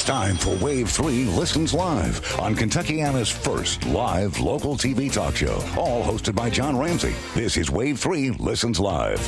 time for Wave 3 Listens Live on Kentuckiana's first live local TV talk show, all hosted by John Ramsey. This is Wave 3 Listens Live.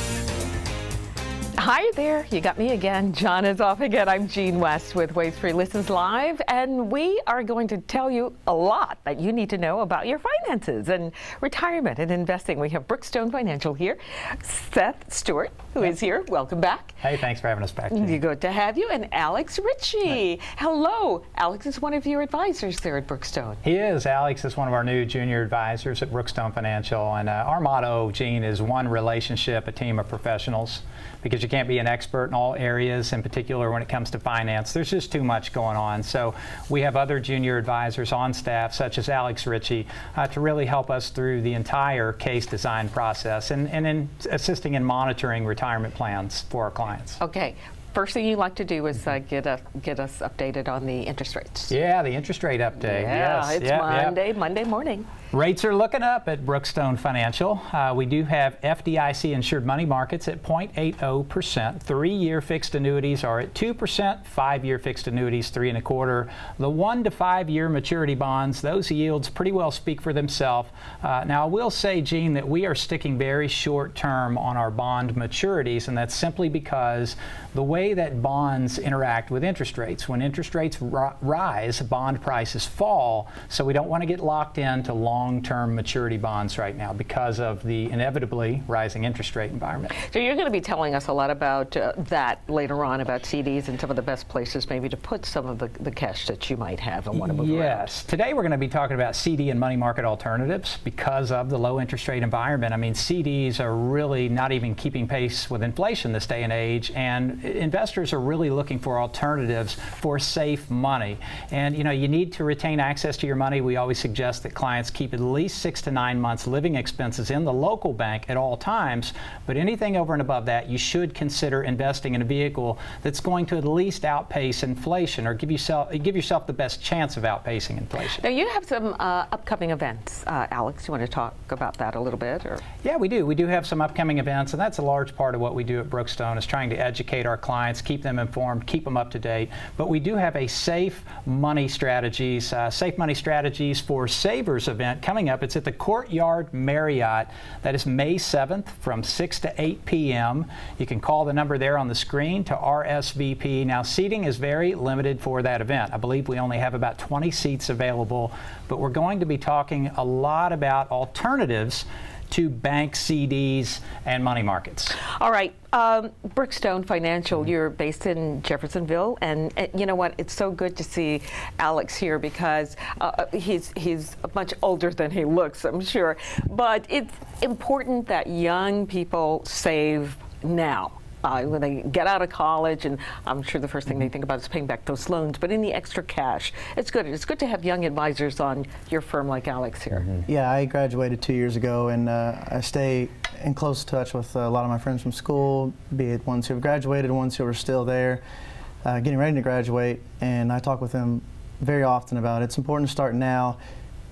Hi there, you got me again. John is off again. I'm Jean West with Wave 3 Listens Live, and we are going to tell you a lot that you need to know about your finances and retirement and investing. We have Brookstone Financial here. Seth Stewart, who is here. Welcome back. Hey, thanks for having us back. Jean. Good to have you. And Alex Ritchie. Hi. Hello. Alex is one of your advisors there at Brookstone. He is. Alex is one of our new junior advisors at Brookstone Financial. And our motto, Jean, is one relationship, a team of professionals. Because you can't be an expert in all areas, in particular when it comes to finance. There's just too much going on. So we have other junior advisors on staff, such as Alex Ritchie, to really help us through the entire case design process and in assisting in monitoring retirement plans for our clients. Okay. First thing you like to do is get us updated on the interest rates. Yeah, the interest rate update. Yeah, yes. It's Monday morning. Rates are looking up at Brookstone Financial. We do have FDIC insured money markets at 0.80%. 3-year fixed annuities are at 2%. 5-year fixed annuities 3.25%. The 1 to 5 year maturity bonds, those yields pretty well speak for themselves. Now I will say, Jean, that we are sticking very short term on our bond maturities, and that's simply because the way that bonds interact with interest rates. When interest rates rise, bond prices fall, so we don't want to get locked into long-term maturity bonds right now because of the inevitably rising interest rate environment. So you're going to be telling us a lot about that later on, about CDs and some of the best places maybe to put some of the cash that you might have and want to move around. Yes. Today we're going to be talking about CD and money market alternatives because of the low interest rate environment. I mean, CDs are really not even keeping pace with inflation this day and age, and investors are really looking for alternatives for safe money. And you know, you need to retain access to your money. We always suggest that clients keep at least 6 to 9 months living expenses in the local bank at all times, but anything over and above that, you should consider investing in a vehicle that's going to at least outpace inflation or give yourself the best chance of outpacing inflation. Now you have some upcoming events, Alex. You want to talk about that a little bit? Or? Yeah, we do. We do have some upcoming events, and that's a large part of what we do at Brookstone is trying to educate our clients, keep them informed, keep them up to date. But we do have a safe money strategies for savers event coming up. It's at the Courtyard Marriott. That is May 7th from 6 to 8 p.m. You can call the number there on the screen to RSVP. Now, seating is very limited for that event. I believe we only have about 20 seats available, but we're going to be talking a lot about alternatives to bank CDs and money markets. All right, Brookstone Financial, you're based in Jeffersonville, and you know what, it's so good to see Alex here because he's much older than he looks, I'm sure, but it's important that young people save now. When they get out of college, and I'm sure the first thing they think about is paying back those loans, but in the extra cash, it's good. It's good to have young advisors on your firm like Alex here. Yeah, I graduated 2 years ago, and I stay in close touch with a lot of my friends from school, be it ones who have graduated, ones who are still there, getting ready to graduate, and I talk with them very often about it. It's important to start now,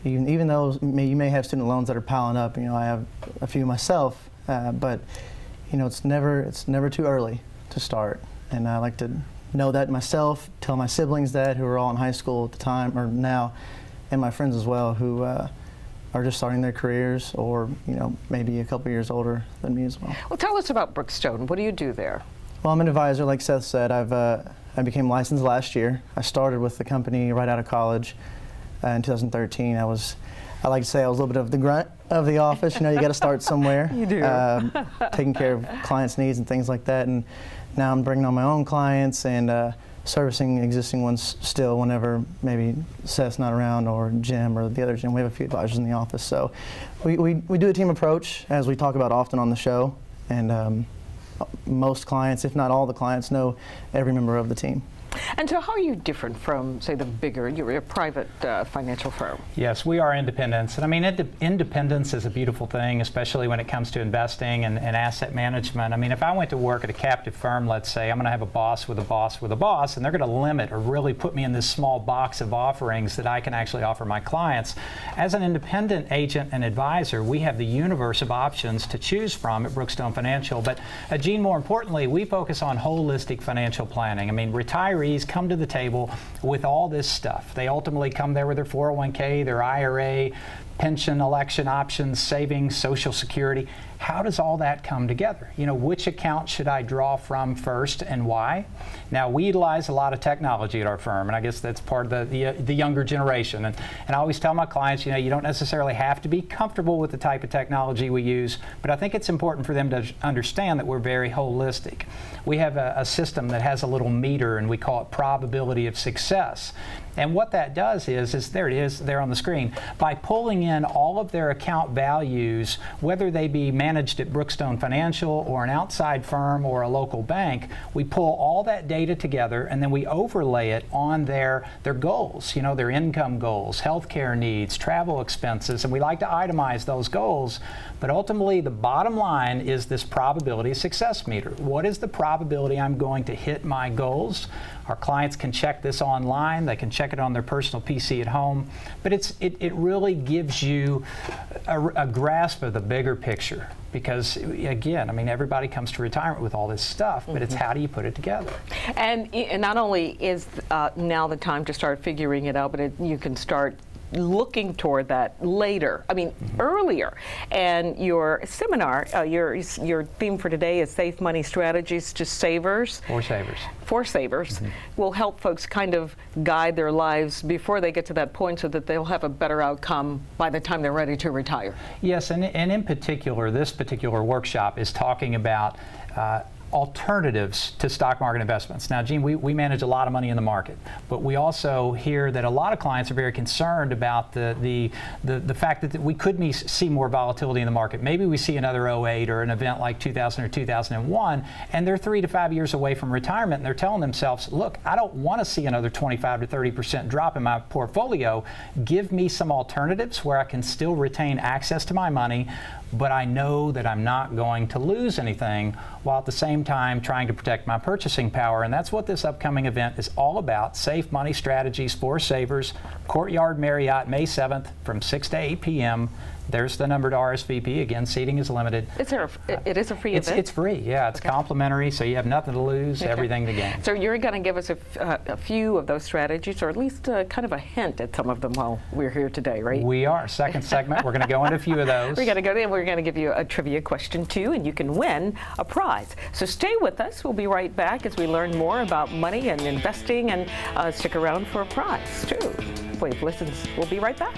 even though you may have student loans that are piling up. You know, I have a few myself, but you know, it's never too early to start, and I like to know that myself, tell my siblings that, who are all in high school at the time or now, and my friends as well, who are just starting their careers, or you know, maybe a couple years older than me as well. Well, tell us about Brookstone. What do you do there? Well, I'm an advisor, like Seth said. I became licensed last year. I started with the company right out of college in 2013. I like to say I was a little bit of the grunt of the office. You know, you got to start somewhere. You do. Taking care of clients' needs and things like that. And now I'm bringing on my own clients and servicing existing ones still whenever maybe Seth's not around or Jim or the other Jim. We have a few advisors in the office. So we do a team approach, as we talk about often on the show. And most clients, if not all the clients, know every member of the team. And so how are you different from, say, the bigger, you're a private financial firm? Yes, we are independents. And I mean, independence is a beautiful thing, especially when it comes to investing and asset management. I mean, if I went to work at a captive firm, let's say, I'm going to have a boss with a boss with a boss, and they're going to limit or really put me in this small box of offerings that I can actually offer my clients. As an independent agent and advisor, we have the universe of options to choose from at Brookstone Financial. But Jean, more importantly, we focus on holistic financial planning. I mean, retirees retirees come to the table with all this stuff. They ultimately come there with their 401k, their IRA, pension, election options, savings, Social Security. How does all that come together? You know, which account should I draw from first and why? Now, we utilize a lot of technology at our firm, and I guess that's part of the younger generation. And I always tell my clients, you know, you don't necessarily have to be comfortable with the type of technology we use, but I think it's important for them to understand that we're very holistic. We have a system that has a little meter, and we call it probability of success. And what that does is there it is there on the screen. By pulling in all of their account values, whether they be managed at Brookstone Financial or an outside firm or a local bank, we pull all that data together and then we overlay it on their goals, you know, their income goals, healthcare needs, travel expenses, and we like to itemize those goals. But ultimately, the bottom line is this probability of success meter. What is the probability I'm going to hit my goals? Our clients can check this online. They can check it on their personal PC at home. But it really gives you a grasp of the bigger picture. Because, again, I mean, everybody comes to retirement with all this stuff, but it's how do you put it together? And not only is now the time to start figuring it out, but you can start looking toward that later. I mean, earlier. And your seminar, your theme for today is Safe Money Strategies to Savers. For savers will help folks kind of guide their lives before they get to that point so that they'll have a better outcome by the time they're ready to retire. Yes, and in particular, this particular workshop is talking about alternatives to stock market investments. Now, Gene, we manage a lot of money in the market, but we also hear that a lot of clients are very concerned about the fact that we could see more volatility in the market. Maybe we see another 08 or an event like 2000 or 2001, and they're 3 to 5 years away from retirement, and they're telling themselves, look, I don't want to see another 25 to 30% drop in my portfolio. Give me some alternatives where I can still retain access to my money, but I know that I'm not going to lose anything, while at the same time trying to protect my purchasing power. And that's what this upcoming event is all about. Safe Money Strategies for Savers, Courtyard Marriott, May 7th from 6 to 8 p.m. There's the number to RSVP. Again, seating is limited. It is a free event? It's free, yeah. It's complimentary, so you have nothing to lose, everything to gain. So you're going to give us a few of those strategies, or at least kind of a hint at some of them while we're here today, right? We are. Second segment, we're going to go into a few of those. We're going to go in, we're going to give you a trivia question, too, and you can win a prize. So stay with us. We'll be right back as we learn more about money and investing, and stick around for a prize, too. Wave Listens. We'll be right back.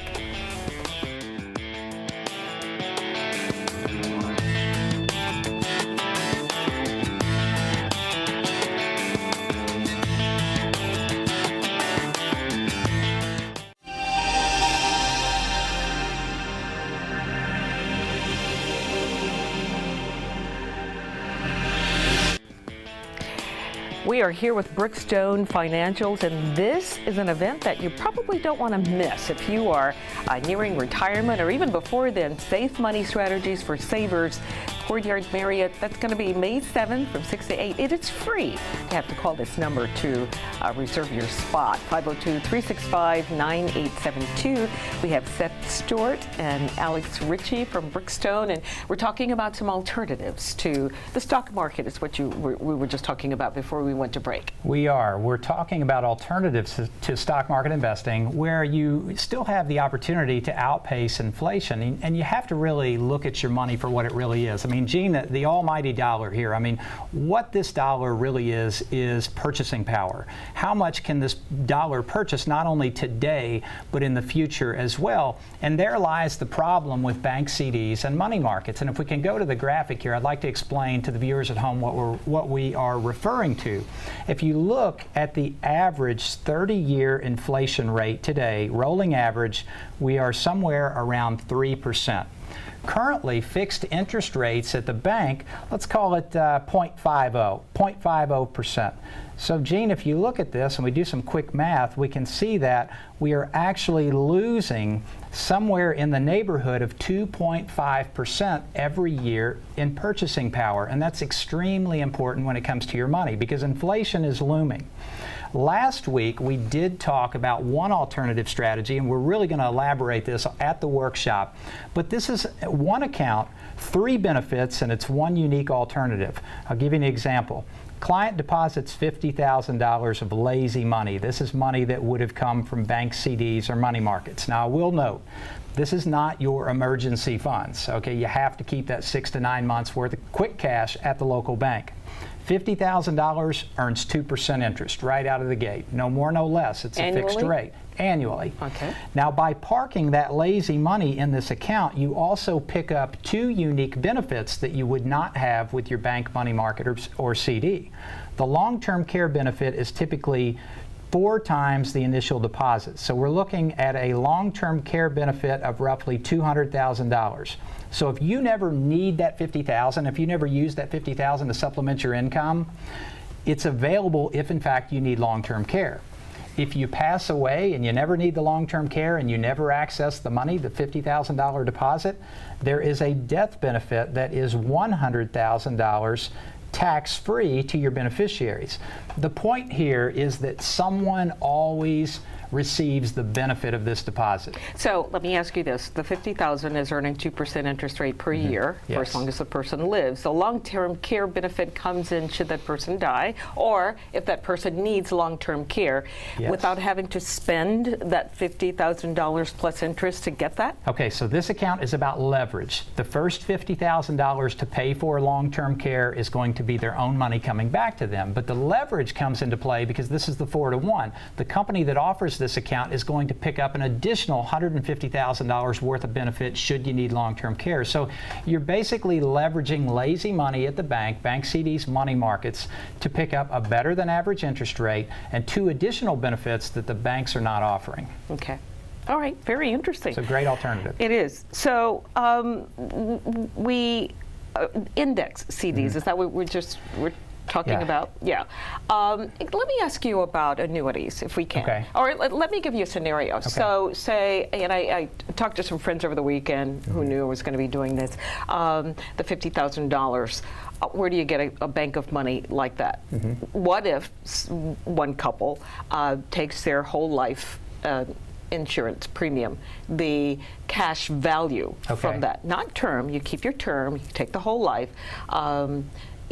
We are here with Brookstone Financials, and this is an event that you probably don't want to miss if you are nearing retirement or even before then. Safe Money Strategies for Savers, Courtyard Marriott. That's going to be May 7th from 6 to 8. It is free. You have to call this number to reserve your spot, 502-365-9872. We have Seth Stewart and Alex Ritchie from Brookstone, and we're talking about some alternatives to the stock market, is what we were just talking about before we went to break. We are. We're talking about alternatives to stock market investing where you still have the opportunity to outpace inflation, and you have to really look at your money for what it really is. I mean, Gene, the almighty dollar here, I mean, what this dollar really is purchasing power. How much can this dollar purchase not only today, but in the future as well? And there lies the problem with bank CDs and money markets. And if we can go to the graphic here, I'd like to explain to the viewers at home what we are referring to. If you look at the average 30-year inflation rate today, rolling average, we are somewhere around 3%. Currently, fixed interest rates at the bank, let's call it 0.50%. So, Gene, if you look at this and we do some quick math, we can see that we are actually losing somewhere in the neighborhood of 2.5% every year in purchasing power. And that's extremely important when it comes to your money because inflation is looming. Last week, we did talk about one alternative strategy, and we're really going to elaborate this at the workshop. But this is one account, 3 benefits, and it's one unique alternative. I'll give you an example. Client deposits $50,000 of lazy money. This is money that would have come from bank CDs or money markets. Now, I will note, this is not your emergency funds. Okay, you have to keep that 6 to 9 months worth of quick cash at the local bank. $50,000 earns 2% interest right out of the gate. No more, no less. It's a fixed rate. Annually. Okay. Now, by parking that lazy money in this account, you also pick up 2 unique benefits that you would not have with your bank money market or CD. The long-term care benefit is typically 4 times the initial deposit. So we're looking at a long-term care benefit of roughly $200,000. So if you never need that $50,000, if you never use that $50,000 to supplement your income, it's available if in fact you need long-term care. If you pass away and you never need the long-term care and you never access the money, the $50,000 deposit, there is a death benefit that is $100,000 tax-free to your beneficiaries. The point here is that someone always receives the benefit of this deposit. So let me ask you this. The $50,000 is earning 2% interest rate per year for as long as the person lives. The long-term care benefit comes in should that person die, or if that person needs long-term care without having to spend that $50,000 plus interest to get that? Okay, so this account is about leverage. The first $50,000 to pay for long-term care is going to be their own money coming back to them. But the leverage comes into play because this is the 4-to-1. The company that offers this account is going to pick up an additional $150,000 worth of benefit should you need long-term care. So you're basically leveraging lazy money at the bank CDs, money markets, to pick up a better than average interest rate and 2 additional benefits that the banks are not offering. Okay. All right. Very interesting. It's a great alternative. It is. So we index CDs. Is that what we're talking about? Yeah. Let me ask you about annuities, if we can. Okay. Or let me give you a scenario. Okay. So say, and I talked to some friends over the weekend who knew I was going to be doing this, the $50,000. Where do you get a bank of money like that? What if one couple takes their whole life insurance premium, the cash value from that, not term, you keep your term, you take the whole life,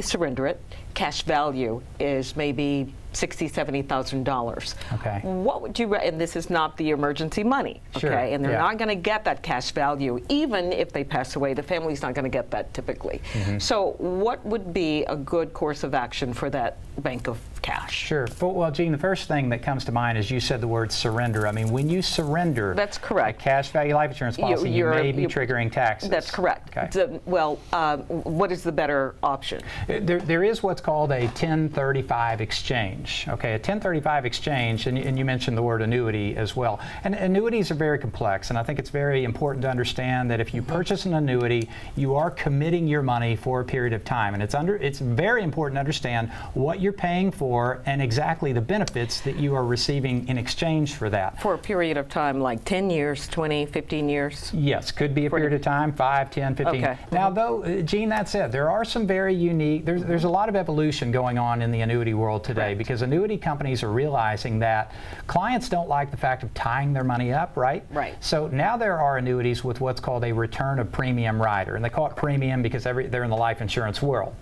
surrender it, cash value is maybe $60,000, $70,000. Okay. What would you, and this is not the emergency money, okay? Sure. And they're not going to get that cash value, even if they pass away. The family's not going to get that typically. So what would be a good course of action for that bank of cash? Sure. Well, Gene, the first thing that comes to mind is you said the word surrender. I mean, when you surrender that's correct. a cash value life insurance policy, you may be triggering taxes. That's correct. Okay. What is the better option? There is what's called a 1035 exchange. Okay, a 1035 exchange, and you mentioned the word annuity as well. And annuities are very complex, and I think it's very important to understand that if you purchase an annuity, you are committing your money for a period of time. And it's very important to understand what you're paying for and exactly the benefits that you are receiving in exchange for that. For a period of time, like 10 years, 20, 15 years? Yes, could be a period of time, 5, 10, 15. Okay. Now, though, Gene, that said, there are some very unique, there's a lot of evolution going on in the annuity world today because annuity companies are realizing that clients don't like the fact of tying their money up, right? Right. So now there are annuities with what's called a return of premium rider, and they call it premium because they're in the life insurance world.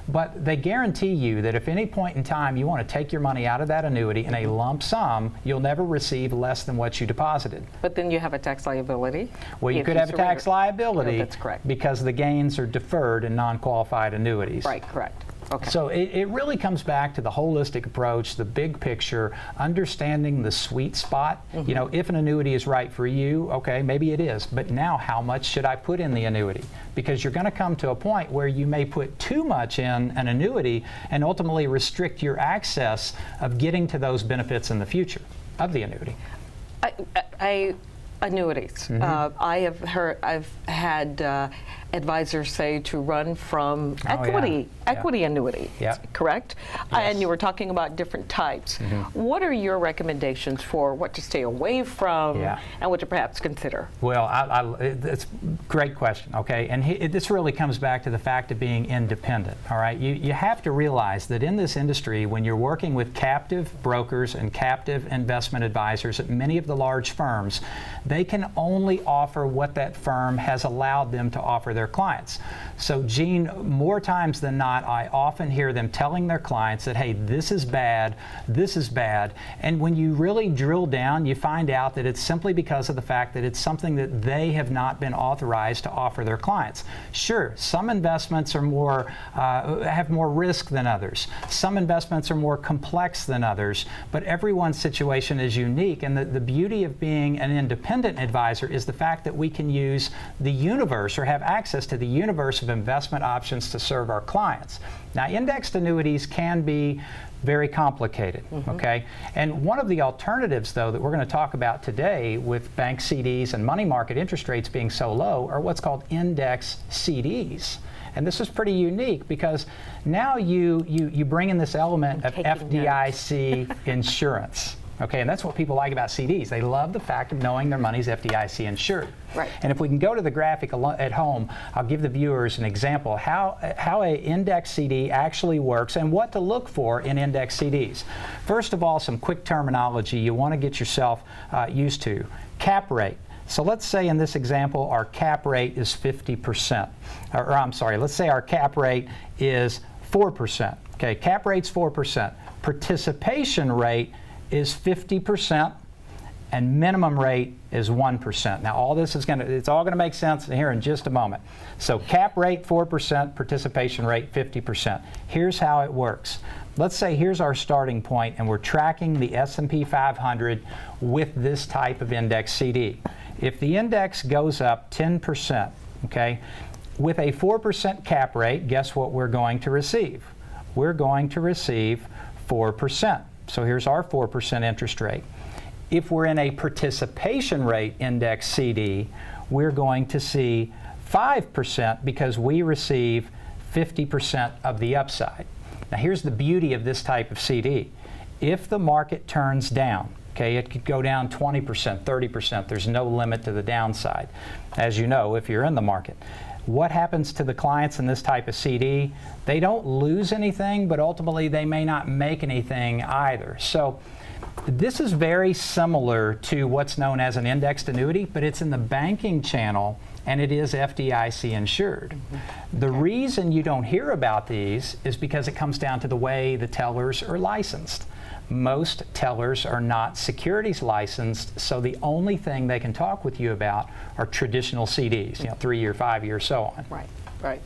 But they guarantee you that if any point in time you want to take your money out of that annuity in a lump sum, you'll never receive less than what you deposited. But then you have a tax liability? Well, you could have a tax liability. No, that's correct. Because the gains are deferred in non-qualified annuities. Right, correct. Okay. So it really comes back to the holistic approach, the big picture, understanding the sweet spot. You know, if an annuity is right for you, okay, maybe it is. But now how much should I put in the annuity? Because you're going to come to a point where you may put too much in an annuity and ultimately restrict your access of getting to those benefits in the future of the annuity. Annuities. I've had advisors say to run from equity annuity, correct? Yes. And you were talking about different types. What are your recommendations for what to stay away from and what to perhaps consider? Well, it's a great question, okay? And this really comes back to the fact of being independent, all right? You have to realize that in this industry, when you're working with captive brokers and captive investment advisors at many of the large firms, they can only offer what that firm has allowed them to offer their their clients. So Gene, more times than not, I often hear them telling their clients that, hey, this is bad, and when you really drill down, you find out that it's simply because of the fact that it's something that they have not been authorized to offer their clients. Sure, some investments are more, have more risk than others. Some investments are more complex than others, but everyone's situation is unique, and the beauty of being an independent advisor is the fact that we can use the universe or have access to the universe of investment options to serve our clients. Now, indexed annuities can be very complicated, okay? And one of the alternatives, though, that we're going to talk about today with bank CDs and money market interest rates being so low are what's called index CDs. And this is pretty unique because now you bring in this element of FDIC insurance. Okay, and that's what people like about CDs. They love the fact of knowing their money's FDIC insured. Right. And if we can go to the graphic at home, I'll give the viewers an example how an index CD actually works and what to look for in index CDs. First of all, some quick terminology you want to get yourself used to. Cap rate. So let's say in this example our cap rate is 50%. Or I'm sorry, let's say our cap rate is 4%. Okay, cap rate's 4%. Participation rate is 50%, and minimum rate is 1%. Now all this is it's all gonna make sense here in just a moment. So cap rate 4%, participation rate 50%. Here's how it works. Let's say here's our starting point and we're tracking the S&P 500 with this type of index CD. If the index goes up 10%, okay, with a 4% cap rate, guess what we're going to receive? We're going to receive 4%. So here's our 4% interest rate. If we're in a participation rate index CD, we're going to see 5% because we receive 50% of the upside. Now here's the beauty of this type of CD. If the market turns down, okay, it could go down 20%, 30%. There's no limit to the downside, as you know, if you're in the market. What happens to the clients in this type of CD? They don't lose anything, but ultimately they may not make anything either. So this is very similar to what's known as an indexed annuity, but it's in the banking channel and it is FDIC insured. The reason you don't hear about these is because it comes down to the way the tellers are licensed. Most tellers are not securities licensed, so the only thing they can talk with you about are traditional CDs, 3-year, 5-year, so on. Right, right.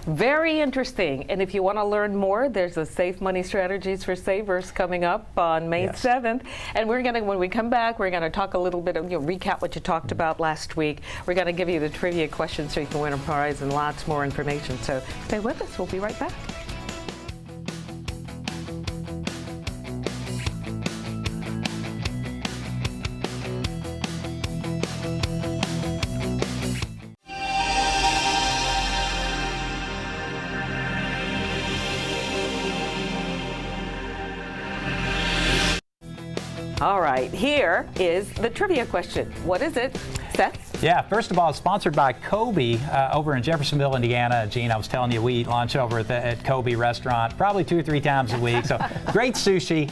Very interesting. And if you want to learn more, there's a Safe Money Strategies for Savers coming up on May 7th. And we're going to, when we come back, we're going to talk a little bit of, recap what you talked about last week. We're going to give you the trivia questions so you can win a prize and lots more information. So stay with us. We'll be right back. All right, here is the trivia question. What is it, Seth? Yeah, first of all, it's sponsored by Kobe over in Jeffersonville, Indiana. Gene, I was telling you, we eat lunch over at Kobe restaurant probably 2 or 3 times a week. So great sushi,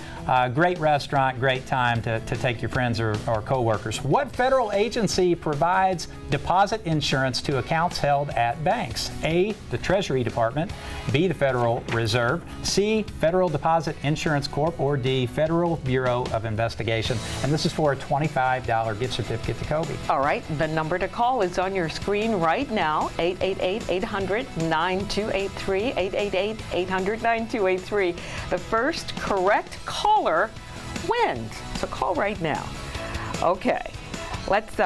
great restaurant, great time to take your friends or coworkers. What federal agency provides deposit insurance to accounts held at banks? A, the Treasury Department, B, the Federal Reserve, C, Federal Deposit Insurance Corp, or D, Federal Bureau of Investigation. And this is for a $25 gift certificate to Kobe. All right, the number to call is on your screen right now, 888-800-9283, 888-800-9283. The first correct caller wins, so call right now. Okay, let's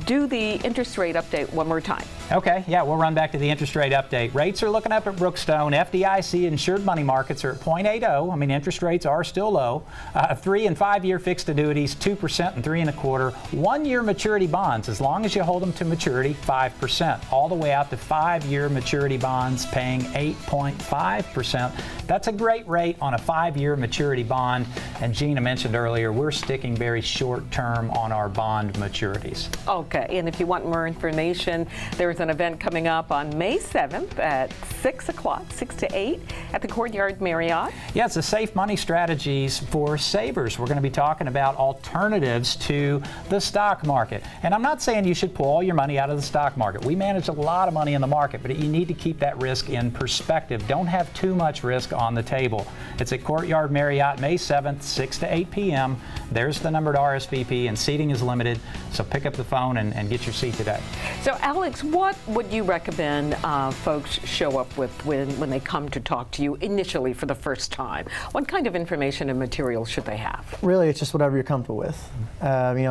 do the interest rate update one more time. Okay, yeah, we'll run back to the interest rate update. Rates are looking up at Brookstone. FDIC insured money markets are at 0.80. I mean, interest rates are still low. 3- and 5-year fixed annuities, 2% and 3.25%. 1-year maturity bonds, as long as you hold them to maturity, 5%. All the way out to 5-year maturity bonds paying 8.5%. That's a great rate on a 5-year maturity bond. And Gina mentioned earlier, we're sticking very short term on our bond maturities. Okay, and if you want more information, there's there's an event coming up on May 7th at 6 o'clock, 6 to 8 at the Courtyard Marriott. Yeah, it's the Safe Money Strategies for Savers. We're going to be talking about alternatives to the stock market. And I'm not saying you should pull all your money out of the stock market. We manage a lot of money in the market, but you need to keep that risk in perspective. Don't have too much risk on the table. It's at Courtyard Marriott, May 7th, 6 to 8 p.m. There's the number to RSVP, and seating is limited, so pick up the phone and get your seat today. So, Alex, what would you recommend folks show up with when they come to talk to you initially for the first time? What kind of information and materials should they have? Really, it's just whatever you're comfortable with.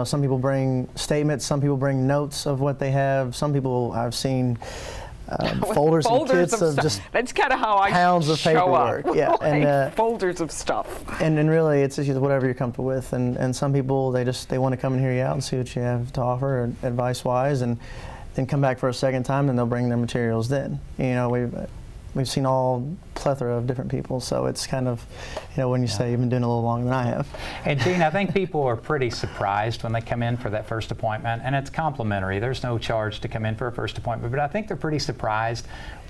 Some people bring statements, some people bring notes of what they have. Some people I've seen folders and kits of just that's kind of how I pounds of paperwork. Up. Yeah, and folders of stuff. And really, it's just whatever you're comfortable with. And some people they want to come and hear you out and see what you have to offer, advice-wise, and then come back for a second time, and they'll bring their materials then. We've seen all plethora of different people, so it's kind of, when you say you've been doing it a little longer than I have. And Gene, I think people are pretty surprised when they come in for that first appointment, and it's complimentary. There's no charge to come in for a first appointment, but I think they're pretty surprised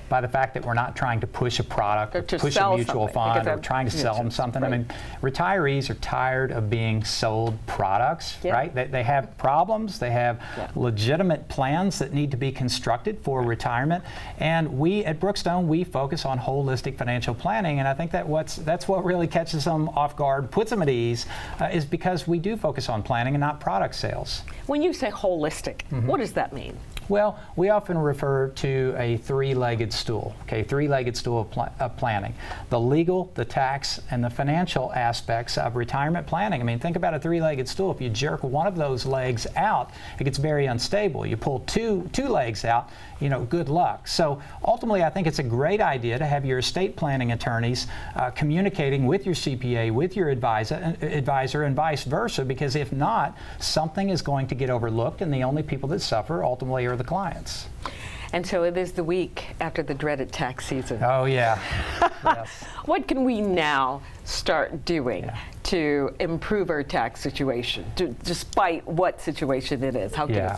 by the fact that we're not trying to push a product or push a mutual fund or trying to sell them something. Right. I mean, retirees are tired of being sold products, right? They have problems. They have legitimate plans that need to be constructed for retirement. And we at Brookstone, we focus on holistic financial planning. And I think that's what really catches them off guard, puts them at ease, is because we do focus on planning and not product sales. When you say holistic, what does that mean? Well, we often refer to a three-legged stool, three-legged stool of planning. The legal, the tax, and the financial aspects of retirement planning. I mean, think about a three-legged stool. If you jerk one of those legs out, it gets very unstable. You pull two legs out, good luck. So ultimately, I think it's a great idea to have your estate planning attorneys communicating with your CPA, with your advisor, and vice versa, because if not, something is going to get overlooked, and the only people that suffer ultimately are the clients. And so it is the week after the dreaded tax season. Oh, yeah. Yes. What can we now start doing to improve our tax situation, despite what situation it is?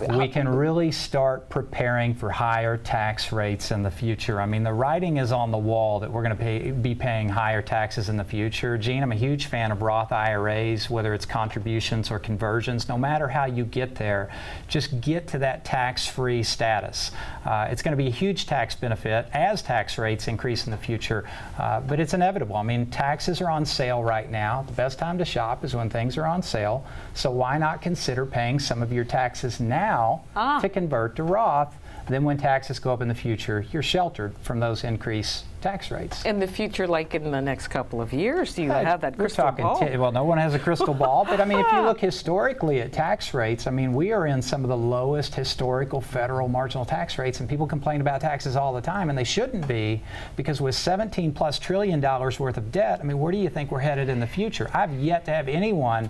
We can really start preparing for higher tax rates in the future. I mean, the writing is on the wall that we're going to be paying higher taxes in the future. Gene, I'm a huge fan of Roth IRAs, whether it's contributions or conversions. No matter how you get there, just get to that tax-free status. It's going to be a huge tax benefit as tax rates increase in the future, but it's inevitable. I mean, taxes are on sale right now. The best time to shop is when things are on sale. So why not consider paying some of your taxes now to convert to Roth? Then when taxes go up in the future, you're sheltered from those increased tax rates. In the future, like in the next couple of years, do you have that crystal ball? Well, no one has a crystal ball, but I mean, if you look historically at tax rates, I mean, we are in some of the lowest historical federal marginal tax rates, and people complain about taxes all the time, and they shouldn't be, because with $17+ trillion worth of debt, I mean, where do you think we're headed in the future? I've yet to have anyone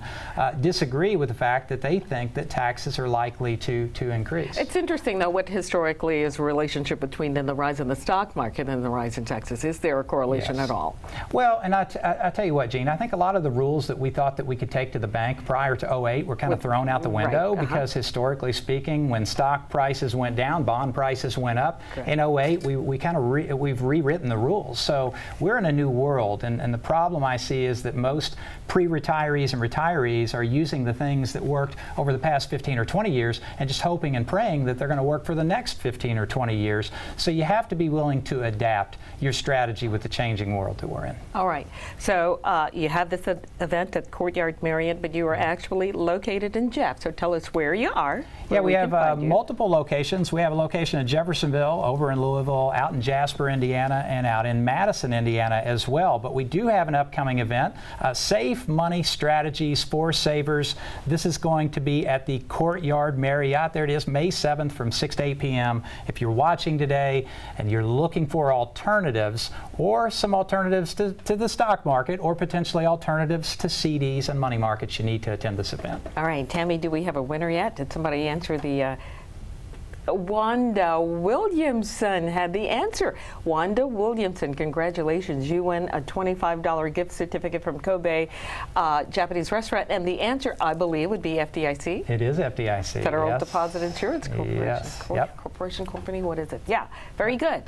disagree with the fact that they think that taxes are likely to increase. It's interesting, though, what historically is a relationship between the rise in the stock market and the rise in taxes. Is there a correlation at all? Well, and I tell you what, Gene, I think a lot of the rules that we thought that we could take to the bank prior to 2008 were kind of thrown out the window, because historically speaking, when stock prices went down, bond prices went up. In 2008, we've rewritten the rules. So we're in a new world, and the problem I see is that most pre-retirees and retirees are using the things that worked over the past 15 or 20 years and just hoping and praying that they're going to work for the next 15 or 20 years. So you have to be willing to adapt your strategy with the changing world that we're in. All right. So you have this event at Courtyard Marriott, but you are actually located in Jeff. So tell us where you are. Yeah, we have multiple locations. We have a location in Jeffersonville, over in Louisville, out in Jasper, Indiana, and out in Madison, Indiana as well. But we do have an upcoming event, Safe Money Strategies for Savers. This is going to be at the Courtyard Marriott. There it is, May 7th from 6 to 8 p.m. If you're watching today and you're looking for alternatives, or some alternatives to the stock market, or potentially alternatives to CDs and money markets, you need to attend this event. All right, Tammy, do we have a winner yet? Did somebody answer the Wanda Williamson had the answer. Wanda Williamson, congratulations. You win a $25 gift certificate from Kobe Japanese restaurant. And the answer, I believe, would be FDIC. It is FDIC. Federal yes. Deposit Insurance Corporation. Yes. Yep. Corporation Company, what is it? Yeah, very good.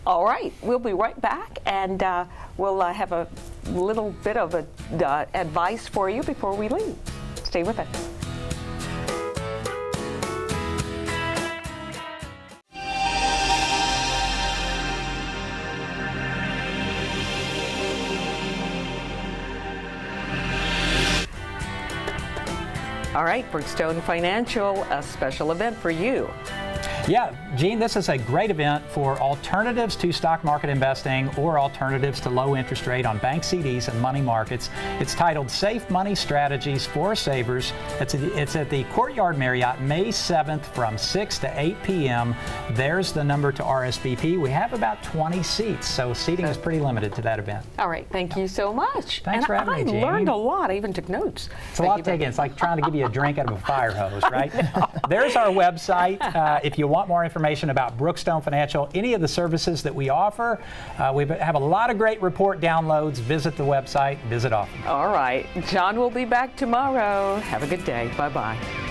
All right, we'll be right back, and we'll have a little bit of advice for you before we leave. Stay with us. All right, Brookstone Financial, a special event for you. Yeah, Gene, this is a great event for alternatives to stock market investing or alternatives to low interest rate on bank CDs and money markets. It's titled Safe Money Strategies for Savers. It's at the Courtyard Marriott, May 7th from 6 to 8 p.m. There's the number to RSVP. We have about 20 seats, so seating is pretty limited to that event. All right, thank you so much. Thanks for having me, Gene. I learned a lot. I even took notes. It's a lot taken. It's like trying to give you a drink out of a fire hose, right? There's our website. If you want more information about Brookstone Financial, any of the services that we offer, we have a lot of great report downloads. Visit the website. Visit often. All right. John will be back tomorrow. Have a good day. Bye-bye.